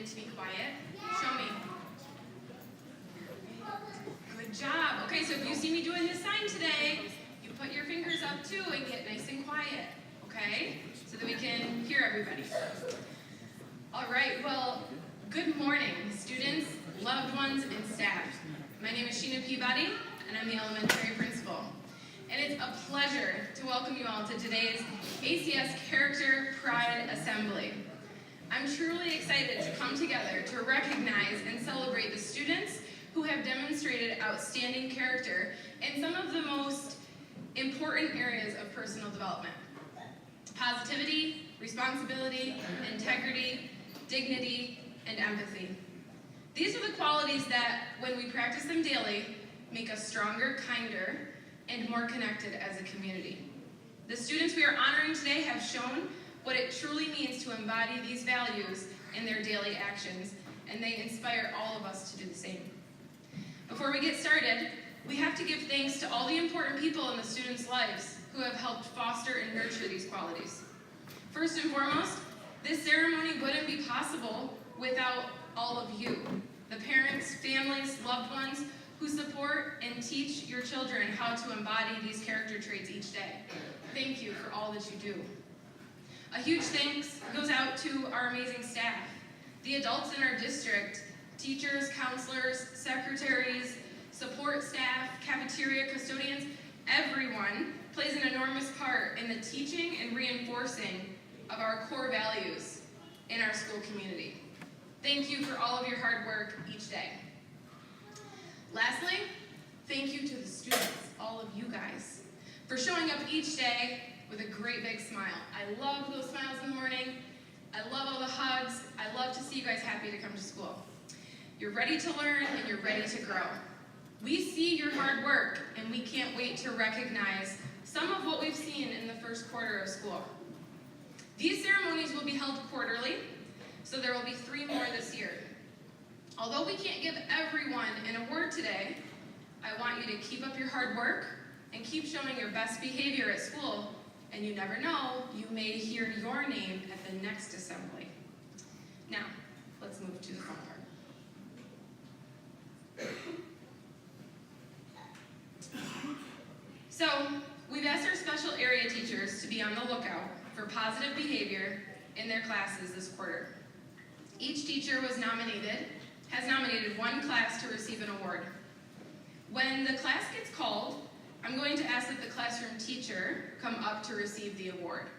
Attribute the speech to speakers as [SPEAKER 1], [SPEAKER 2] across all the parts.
[SPEAKER 1] to be quiet? Show me. Good job. Okay, so if you see me doing this sign today, you put your fingers up too and get nice and quiet, okay? So that we can hear everybody. All right, well, good morning, students, loved ones, and staff. My name is Sheena Peabody, and I'm the elementary principal. And it's a pleasure to welcome you all to today's ACS Character Pride Assembly. I'm truly excited to come together to recognize and celebrate the students who have demonstrated outstanding character in some of the most important areas of personal development: positivity, responsibility, integrity, dignity, and empathy. These are the qualities that, when we practice them daily, make us stronger, kinder, and more connected as a community. The students we are honoring today have shown what it truly means to embody these values in their daily actions, and they inspire all of us to do the same. Before we get started, we have to give thanks to all the important people in the students' lives who have helped foster and nurture these qualities. First and foremost, this ceremony wouldn't be possible without all of you, the parents, families, loved ones, who support and teach your children how to embody these character traits each day. Thank you for all that you do. A huge thanks goes out to our amazing staff, the adults in our district, teachers, counselors, secretaries, support staff, cafeteria custodians. Everyone plays an enormous part in the teaching and reinforcing of our core values in our school community. Thank you for all of your hard work each day. Lastly, thank you to the students, all of you guys, for showing up each day with a great big smile. I love those smiles in the morning. I love all the hugs. I love to see you guys happy to come to school. You're ready to learn and you're ready to grow. We see your hard work and we can't wait to recognize some of what we've seen in the first quarter of school. These ceremonies will be held quarterly, so there will be 3 more this year. Although we can't give everyone an award today, I want you to keep up your hard work and keep showing your best behavior at school, and you never know, you may hear your name at the next assembly. Now, let's move to the fun part. So, we've asked our special area teachers to be on the lookout for positive behavior in their classes this quarter. Each teacher has nominated one class to receive an award. When the class gets called, I'm going to ask that the classroom teacher come up to receive the award.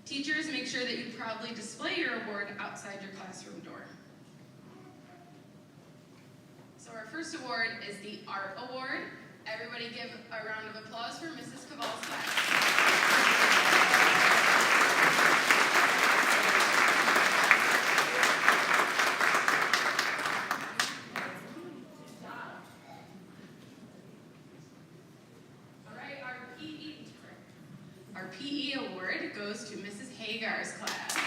[SPEAKER 1] Teachers, make sure that you proudly display your award outside your classroom door. So our first award is the Art Award. Everybody give a round of applause for Mrs. Caval's class. Our PE award goes to Mrs. Hagar's class.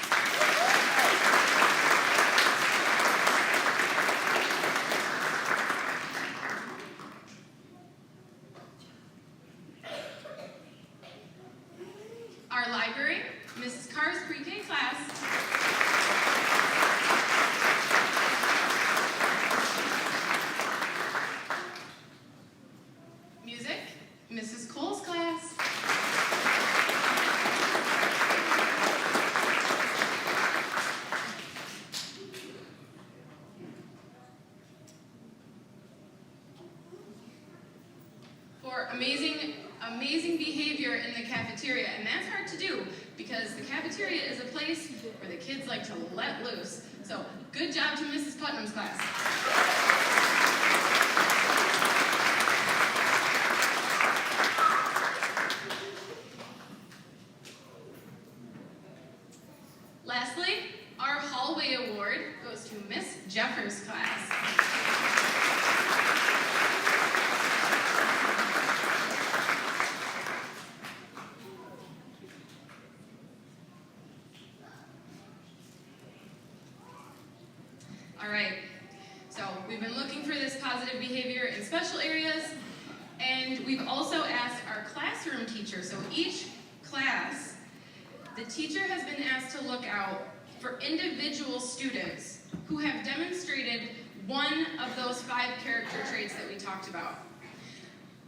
[SPEAKER 1] Our library, Mrs. Carr's pre-K class. Music, Mrs. Cole's class. For amazing behavior in the cafeteria, and that's hard to do because the cafeteria is a place where the kids like to let loose. So good job to Mrs. Putnam's class. Lastly, our hallway award goes to Miss Jeffers' class. All right, so we've been looking for this positive behavior in special areas, and we've also asked our classroom teacher, so each class, the teacher has been asked to look out for individual students who have demonstrated one of those 5 character traits that we talked about.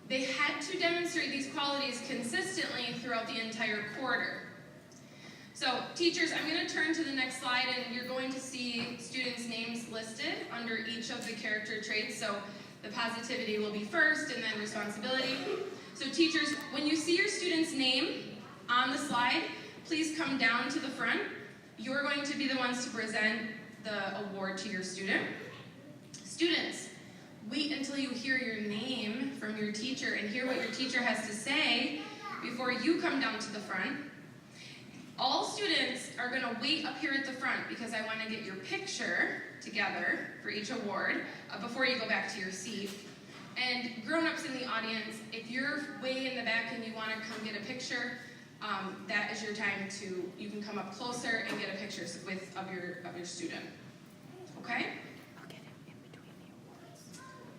[SPEAKER 1] They had to demonstrate these qualities consistently throughout the entire quarter. So teachers, I'm going to turn to the next slide and you're going to see students' names listed under each of the character traits. So the positivity will be first and then responsibility. So teachers, when you see your student's name on the slide, please come down to the front. You're going to be the ones to present the award to your student. Students, wait until you hear your name from your teacher and hear what your teacher has to say before you come down to the front. All students are going to wait up here at the front because I want to get your picture together for each award before you go back to your seat. And grown-ups in the audience, if you're way in the back and you want to come get a picture, that is your time to, you can come up closer and get a picture of your student. Okay?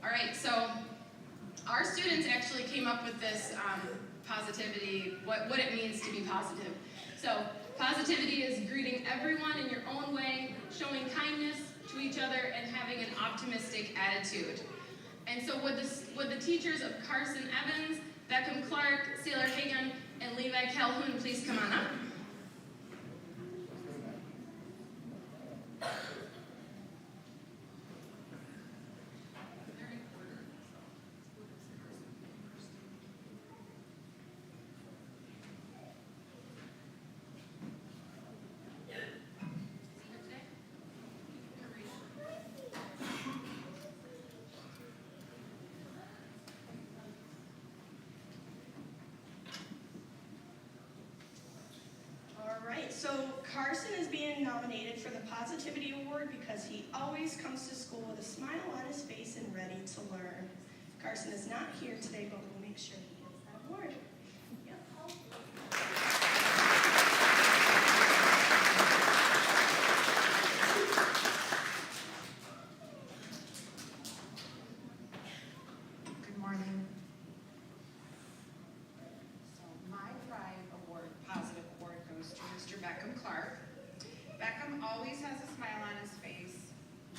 [SPEAKER 1] All right, so our students actually came up with this positivity, what it means to be positive. So positivity is greeting everyone in your own way, showing kindness to each other, and having an optimistic attitude. And so would the teachers of Carson Evans, Beckham Clark, Sailor Hagan, and Levi Calhoun please come on up?
[SPEAKER 2] So Carson is being nominated for the Positivity Award because he always comes to school with a smile on his face and ready to learn. Carson is not here today, but we'll make sure he gets that award.
[SPEAKER 3] Good morning. So my Pride Award, Positive Award, goes to Mr. Beckham Clark. Beckham always has a smile on his face,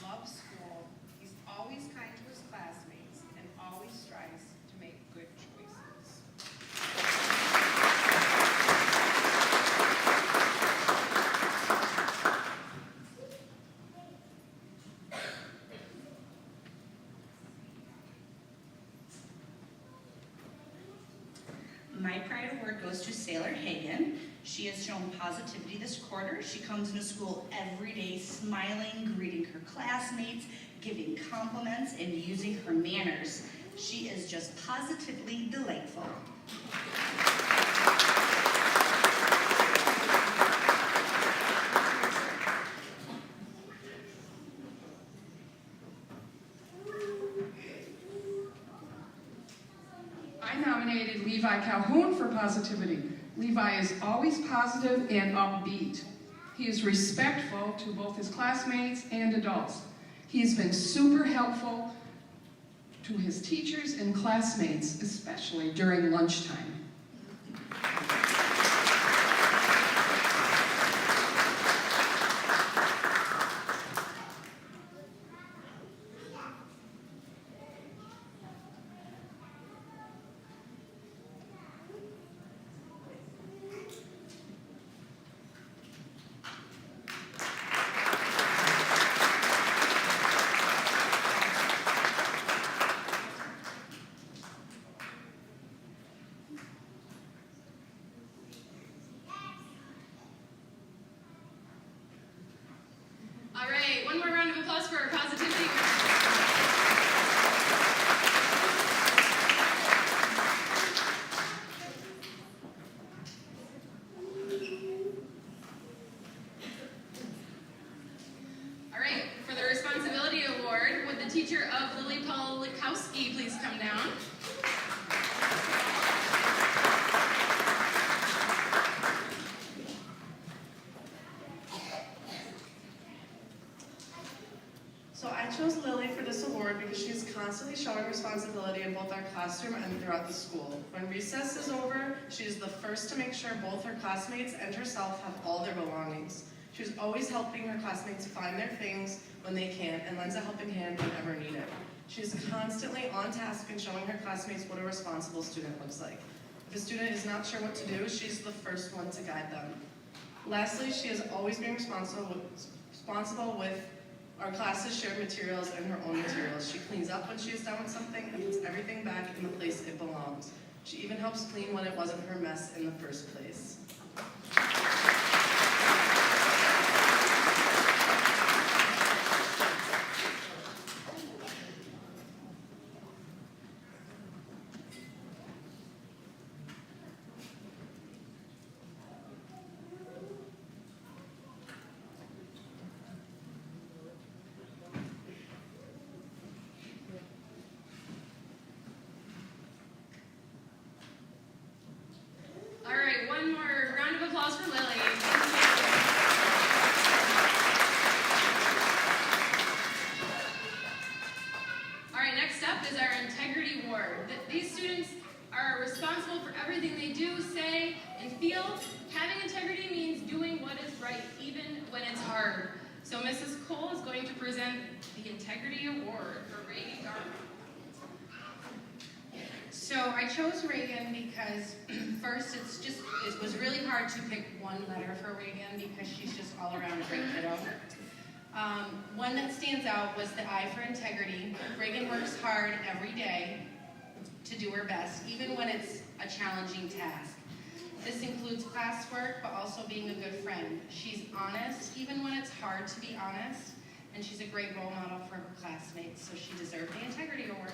[SPEAKER 3] loves school, he's always kind to his classmates, and always strives to make good choices.
[SPEAKER 4] My Pride Award goes to Sailor Hagan. She has shown positivity this quarter. She comes into school every day smiling, greeting her classmates, giving compliments, and using her manners. She is just positively delightful.
[SPEAKER 5] I nominated Levi Calhoun for positivity. Levi is always positive and upbeat. He is respectful to both his classmates and adults. He has been super helpful to his teachers and classmates, especially during lunchtime.
[SPEAKER 1] All right, one more round of applause for our positivity. All right, for the responsibility award, would the teacher of Lily Polikowski please come down?
[SPEAKER 6] So I chose Lily for this award because she's constantly showing responsibility in both our classroom and throughout the school. When recess is over, she is the first to make sure both her classmates and herself have all their belongings. She was always helping her classmates find their things when they can't and lends a helping hand whenever needed. She is constantly on task and showing her classmates what a responsible student looks like. If a student is not sure what to do, she's the first one to guide them. Lastly, she has always been responsible with our class's shared materials and her own materials. She cleans up when she is done with something and puts everything back in the place it belongs. She even helps clean when it wasn't her mess in the first place.
[SPEAKER 1] All right, one more round of applause for Lily. All right, next up is our Integrity Ward. These students are responsible for everything they do, say, and feel. Having integrity means doing what is right, even when it's hard. So Mrs. Cole is going to present the Integrity Award for Reagan Garland.
[SPEAKER 3] So I chose Reagan because first it was really hard to pick one letter for Reagan because she's just all around a great kiddo. One that stands out was the I for integrity. Reagan works hard every day to do her best, even when it's a challenging task. This includes classwork, but also being a good friend. She's honest, even when it's hard to be honest, and she's a great role model for her classmates, so she deserved the Integrity Award.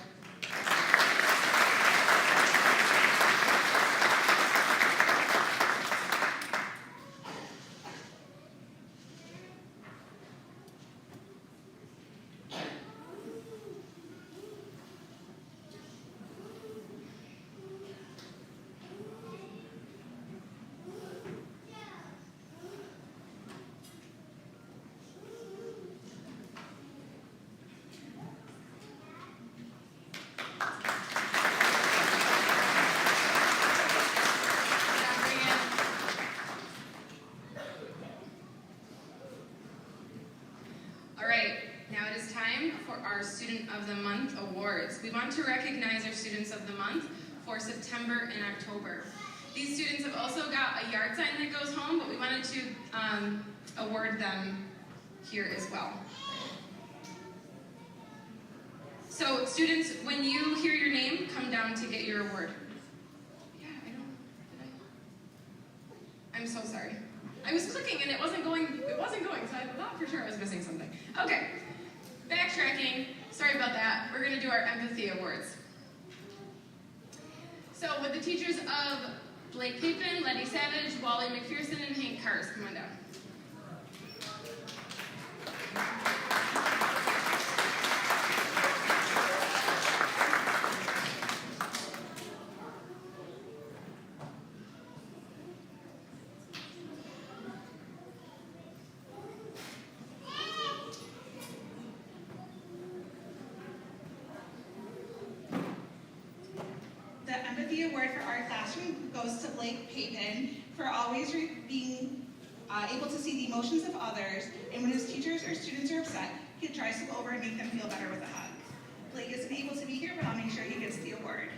[SPEAKER 1] Our Student of the Month Awards. We want to recognize our Students of the Month for September and October. These students have also got a yard sign that goes home, but we wanted to award them here as well. So students, when you hear your name, come down to get your award. Yeah, I'm so sorry. I was clicking and it wasn't going, so I thought for sure I was missing something. Okay. Backtracking, sorry about that. We're gonna do our empathy awards. So with the teachers of Blake Pepin, Letty Savage, Wally McPherson, and Hank Kars, come on down.
[SPEAKER 4] The award for our classroom goes to Blake Payton for always being able to see the emotions of others, and when his teachers or students are upset, he tries to go over and make them feel better with a hug. Blake isn't able to be here, but I'll make sure he gets the award.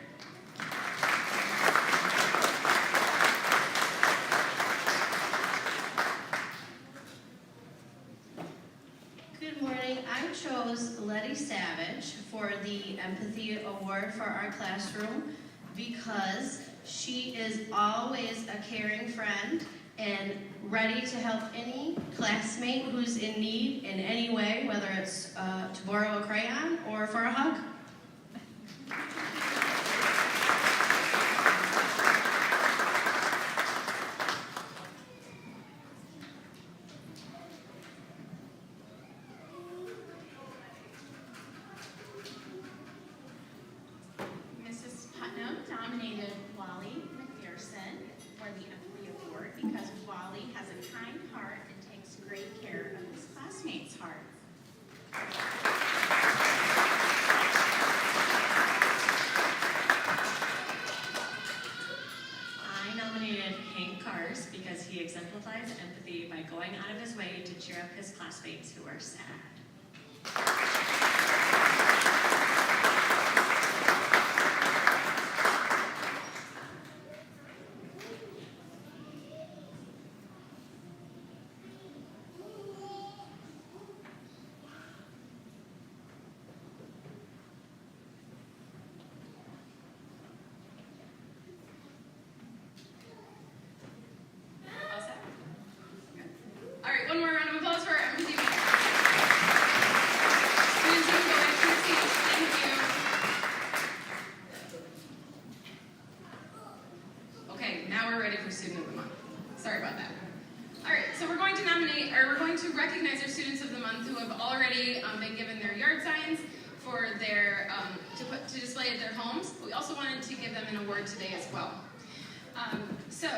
[SPEAKER 7] Good morning. I chose Letty Savage for the Empathy Award for our classroom because she is always a caring friend and ready to help any classmate who's in need in any way, whether it's to borrow a crayon or for a hug.
[SPEAKER 8] Mrs. Putnam nominated Wally McPherson for the Empathy Award because Wally has a kind heart and takes great care of his classmates' heart.
[SPEAKER 7] care of his classmates who are sad.
[SPEAKER 1] All set? Okay. All right, one more round of applause for our empathy week. Students, you can go back to your seats. Thank you. Okay, now we're ready for Student of the Month. Sorry about that. All right, so we're going to recognize our Students of the Month who have already been given their yard signs for their to display at their homes. We also wanted to give them an award today as well. So,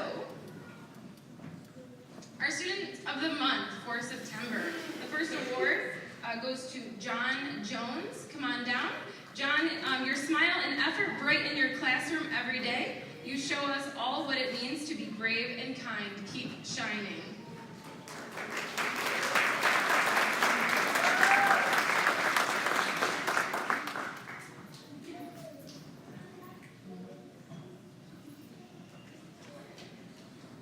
[SPEAKER 1] our Student of the Month for September. The first award goes to John Jones. Come on down. John, your smile and effort brighten your classroom every day. You show us all what it means to be brave and kind. Keep shining.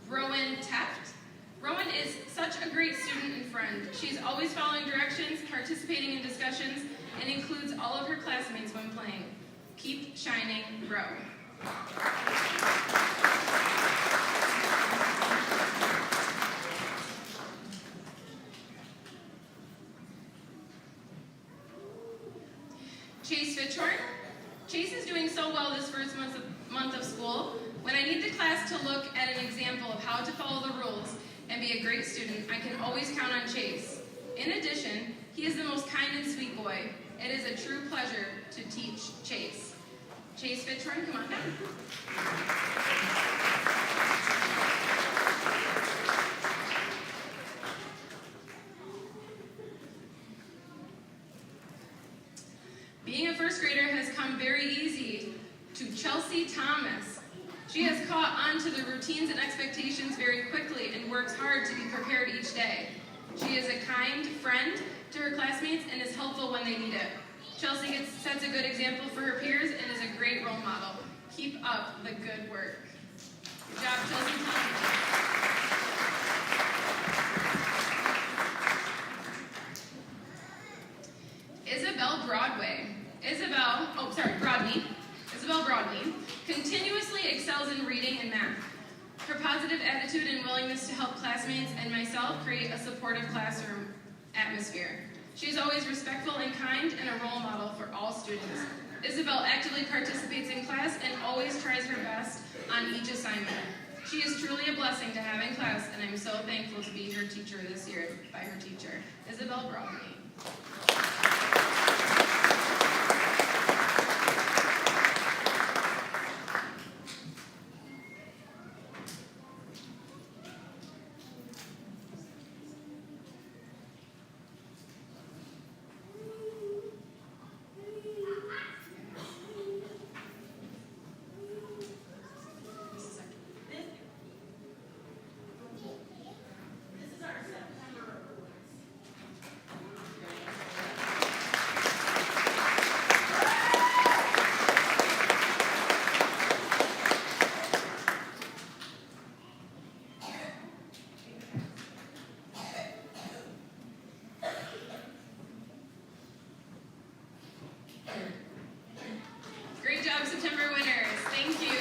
[SPEAKER 1] Rowan Teft. Rowan is such a great student and friend. She's always following directions, participating in discussions, and includes all of her classmates when playing. Keep shining, Row. Chase Fitchhorn. Chase is doing so well this first month of school. When I need the class to look at an example of how to follow the rules and be a great student, I can always count on Chase. In addition, he is the most kind and sweet boy. It is a true pleasure to teach Chase. Chase Fitchhorn, come on down. Being a first grader has come very easy to Chelsea Thomas. She has caught on to the routines and expectations very quickly and works hard to be prepared each day. She is a kind friend to her classmates and is helpful when they need it. Chelsea sets a good example for her peers and is a great role model. Keep up the good work. Good job, Chelsea Thomas. Broadney. Isabel Broadney continuously excels in reading and math. Her positive attitude and willingness to help classmates and myself create a supportive classroom atmosphere. She is always respectful and kind and a role model for all students. Isabel actively participates in class and always tries her best on each assignment. She is truly a blessing to have in class, and I'm so thankful to be her teacher this year by her teacher, Isabel Broadney. Great job, September winners. Thank you.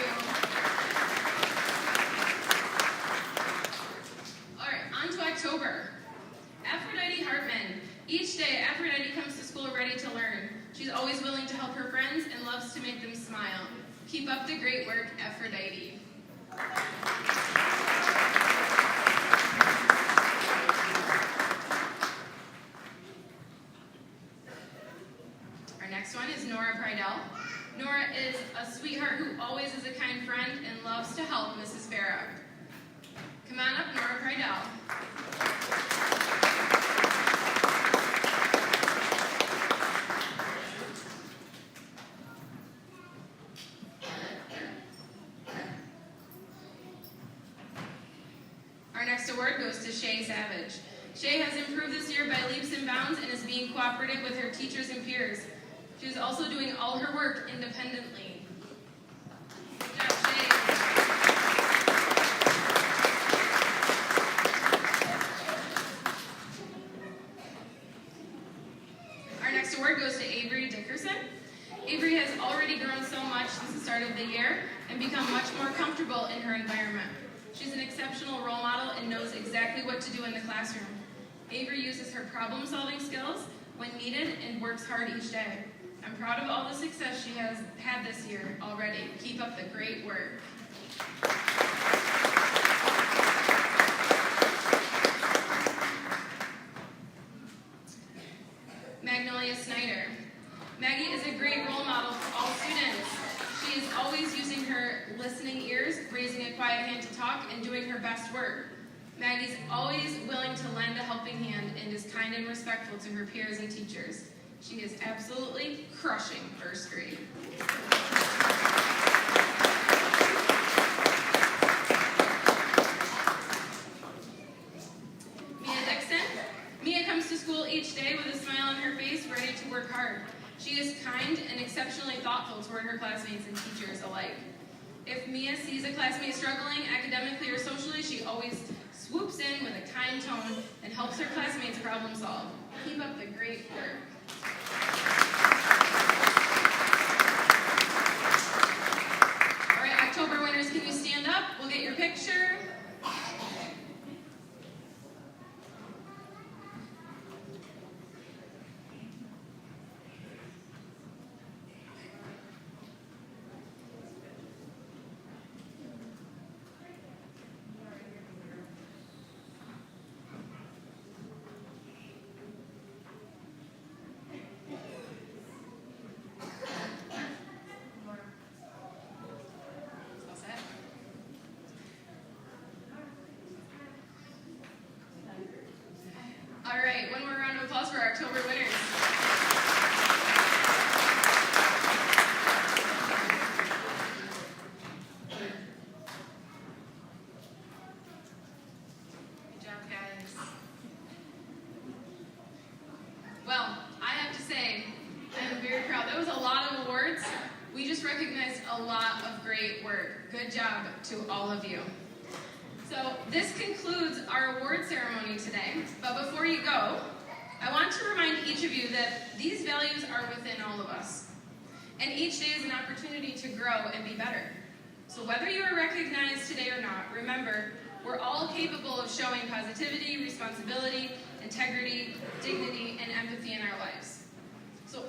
[SPEAKER 1] All right, on to October. Aphrodite Hartman. Each day, Aphrodite comes to school ready to learn. She's always willing to help her friends and loves to make them smile. Keep up the great work, Aphrodite. Our next one is Nora Pridell. Nora is a sweetheart who always is a kind friend and loves to help Mrs. Farah. Come on up, Nora Pridell. Our next award goes to Shay Savage. Shay has improved improved this year by leaps and bounds and is being cooperative with her teachers and peers. She is also doing all her work independently. Good job, Shay. Our next award goes to Avery Dickerson. Avery has already grown so much since the start of the year and become much more comfortable in her environment. She's an exceptional role model and knows exactly what to do in the classroom. Avery uses her problem-solving skills when needed and works hard each day. I'm proud of all the success she has had this year already. Keep up the great work. Magnolia Snyder. Maggie is a great role model for all students. She is always using her listening ears, raising a quiet hand to talk, and doing her best work. Maggie's always willing to lend a helping hand and is kind and respectful to her peers and teachers. She is absolutely crushing first grade. Mia Dixon. Mia comes to school each day with a smile on her face, ready to work hard. She is kind and exceptionally thoughtful toward her classmates and teachers alike. If Mia sees a classmate struggling academically or socially, she always swoops in with a kind tone and helps her classmates problem solve. Keep up the great work. All right, October winners, can you stand up? We'll get your picture. All set? All right, one more round of applause for our October winners. Good job, guys. Well, I have to say, I'm very proud. That was a lot of awards. We just recognized a lot of great work. Good job to all of you. So this concludes our award ceremony today. But before you go, I want to remind each of you that these values are within all of us. And each day is an opportunity to grow and be better. So whether you are recognized today or not, remember, we're all capable of showing positivity, responsibility, integrity, dignity, and empathy in our lives. So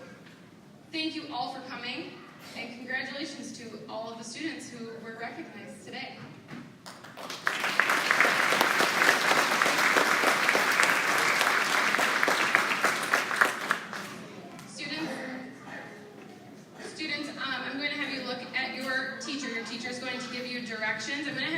[SPEAKER 1] thank you all for coming, and congratulations to all of the students who were recognized today. Students, I'm going to have you look at your teacher. Your teacher is going to give you directions. I'm going to have